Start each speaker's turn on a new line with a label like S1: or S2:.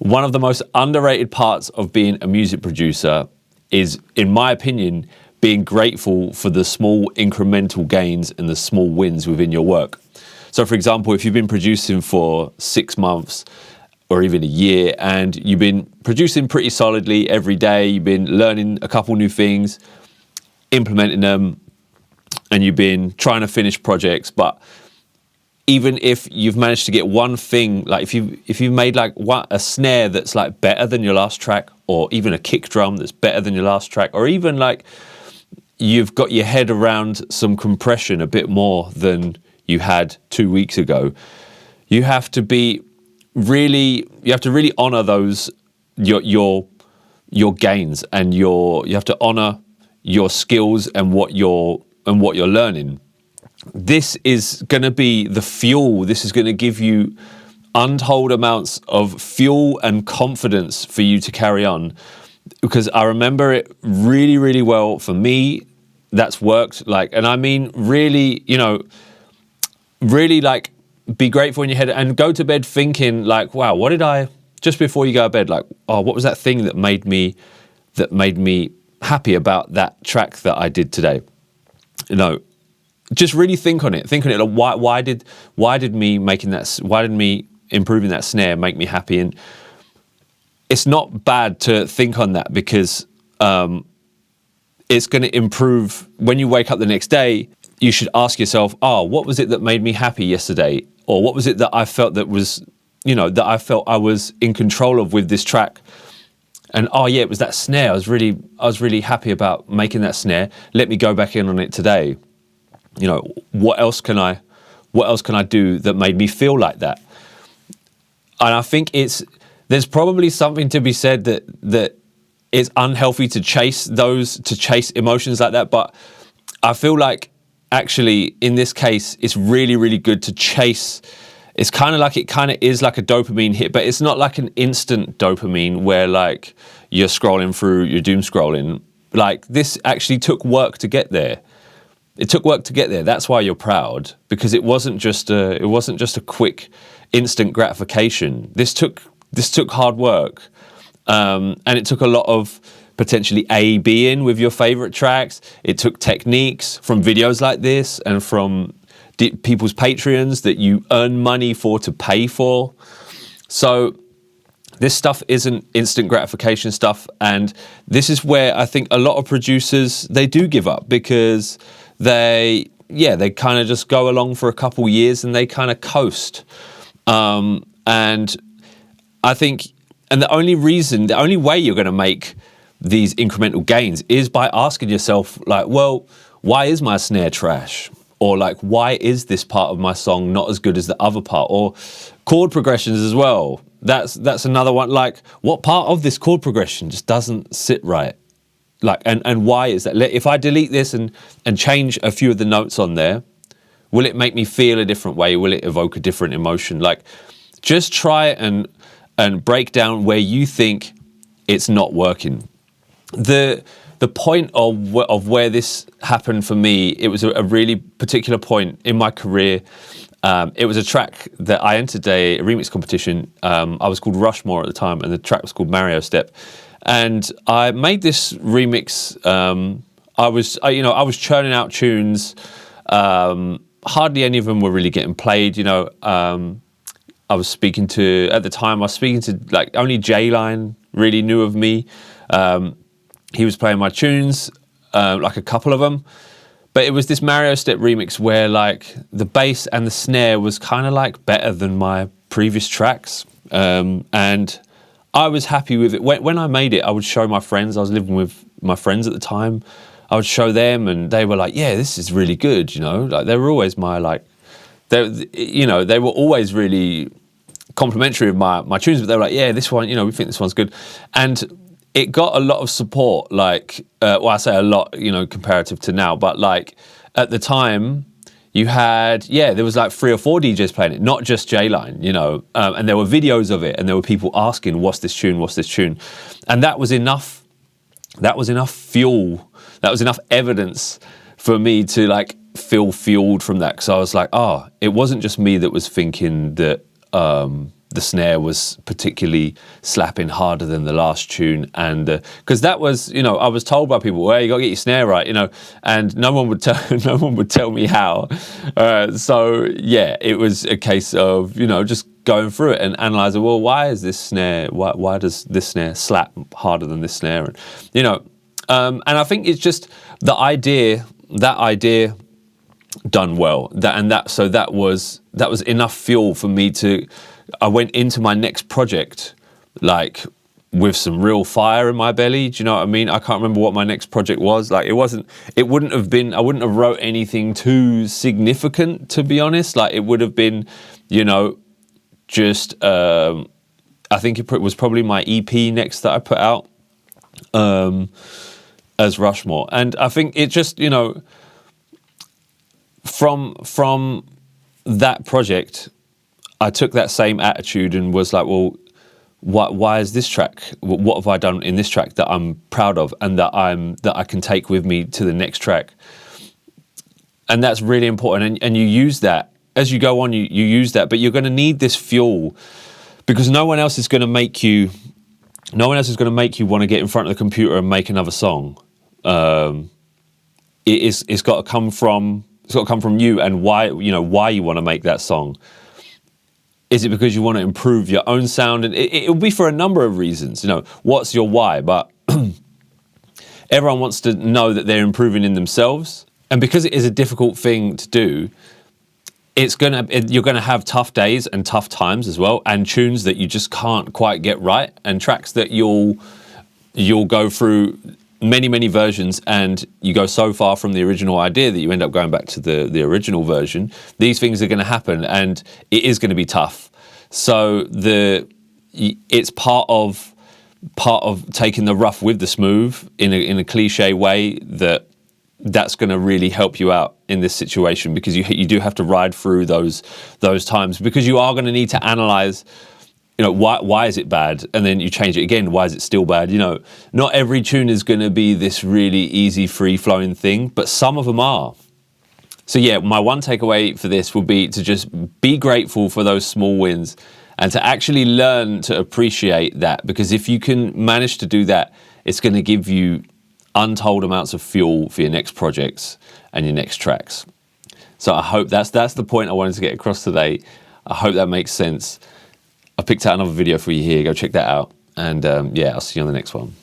S1: One of the most underrated parts of being a music producer is, in my opinion, being grateful for the small incremental gains and the small wins within your work. So for example, if you've been producing for 6 months or even a year and you've been producing pretty solidly every day, you've been learning a couple new things, implementing them, and you've been trying to finish projects, but even if you've managed to get one thing, like if you've made like a snare that's like better than your last track, or even a kick drum that's better than your last track, or even like you've got your head around some compression a bit more than you had 2 weeks ago, you have to really honor those your gains, and you have to honor your skills and what you're learning. This is going to be the fuel. This is going to give you untold amounts of fuel and confidence for you to carry on. Because I remember it really, really well. For me, that's worked. Like, and I mean, really, really like be grateful in your head and go to bed thinking like, wow, what did I, just before you go to bed, like, oh, what was that thing that made me happy about that track that I did today? Just really think on it. Think on it. Like, why did me improving that snare make me happy? And it's not bad to think on that, because it's going to improve when you wake up the next day. You should ask yourself, oh, what was it that made me happy yesterday? Or what was it that I felt that was, that I felt I was in control of with this track? And oh yeah, it was that snare. I was really happy about making that snare. Let me go back in on it today. What else can I do that made me feel like that? And I think there's probably something to be said that it's unhealthy to chase emotions like that. But I feel like actually in this case, it's really, really good to chase. It's kind of is like a dopamine hit, but it's not like an instant dopamine where like you're scrolling through, you're doom scrolling. Like, this actually took work to get there. It took work to get there. That's why you're proud, because it wasn't just a quick instant gratification. This took hard work, and it took a lot of potentially A/B-ing with your favorite tracks. It took techniques from videos like this and from people's Patreons that you earn money to pay for. So this stuff isn't instant gratification stuff, and this is where I think a lot of producers, they do give up, because they kind of just go along for a couple years and they kind of coast. And I think, and the only way you're going to make these incremental gains is by asking yourself, like, well, why is my snare trash? Or like, why is this part of my song not as good as the other part? Or chord progressions as well. That's another one. Like, what part of this chord progression just doesn't sit right? Like, and why is that? If I delete this and change a few of the notes on there, will it make me feel a different way? Will it evoke a different emotion? Like, just try and break down where you think it's not working. The point of where this happened for me, it was a really particular point in my career. It was a track that I entered a remix competition. I was called Rushmore at the time, and the track was called Mario Step. And I made this remix. I was churning out tunes. Hardly any of them were really getting played. At the time I was speaking to like only J-Line really knew of me. He was playing my tunes, like a couple of them. But it was this Mario Step remix where like the bass and the snare was kind of like better than my previous tracks. And I was happy with it. When I made it, I would show my friends. I was living with my friends at the time. I would show them, and they were like, "Yeah, this is really good." Like they were always they were always really complimentary of my tunes. But they were like, "Yeah, this one, we think this one's good," and it got a lot of support. Like, I say a lot, comparative to now, but like at the time, you had, there was like 3 or 4 DJs playing it, not just J-Line, and there were videos of it, and there were people asking, what's this tune? And that was enough fuel, that was enough evidence for me to like feel fueled from that. Because I was like, it wasn't just me that was thinking that the snare was particularly slapping harder than the last tune, and because that was, you know, I was told by people, well, you got to get your snare right, you know, and no one would tell me how. So yeah, it was a case of, you know, just going through it and analysing, well, why is this snare? Why does this snare slap harder than this snare? And you know, and I think it's just that idea done well. That was enough fuel for me to. I went into my next project like with some real fire in my belly. Do you know what I mean? I can't remember what my next project was. Like I wouldn't have wrote anything too significant, to be honest. Like it would have been, you know, just I think it was probably my EP next that I put out as Rushmore. And I think it just, you know, from that project, I took that same attitude and was like, well, why is this track? What have I done in this track that I'm proud of and that I can take with me to the next track? And that's really important. And you use that as you go on. You use that, but you're going to need this fuel because no one else is going to make you want to get in front of the computer and make another song. It's got to come from you and why you want to make that song. Is it because you want to improve your own sound? And it'll be for a number of reasons. You know, what's your why? But everyone wants to know that they're improving in themselves. And because it is a difficult thing to do, you're gonna have tough days and tough times as well, and tunes that you just can't quite get right, and tracks that you'll go through many versions, and you go so far from the original idea that you end up going back to the original version. These things are going to happen, and it is going to be tough. So it's part of taking the rough with the smooth in a cliche way that's going to really help you out in this situation, because you do have to ride through those times, because you are going to need to analyze, you know, why is it bad? And then you change it again. Why is it still bad? You know, not every tune is going to be this really easy, free-flowing thing, but some of them are. So yeah, my one takeaway for this would be to just be grateful for those small wins and to actually learn to appreciate that, because if you can manage to do that, it's going to give you untold amounts of fuel for your next projects and your next tracks. So I hope that's the point I wanted to get across today. I hope that makes sense. I picked out another video for you here. Go check that out. And yeah, I'll see you on the next one.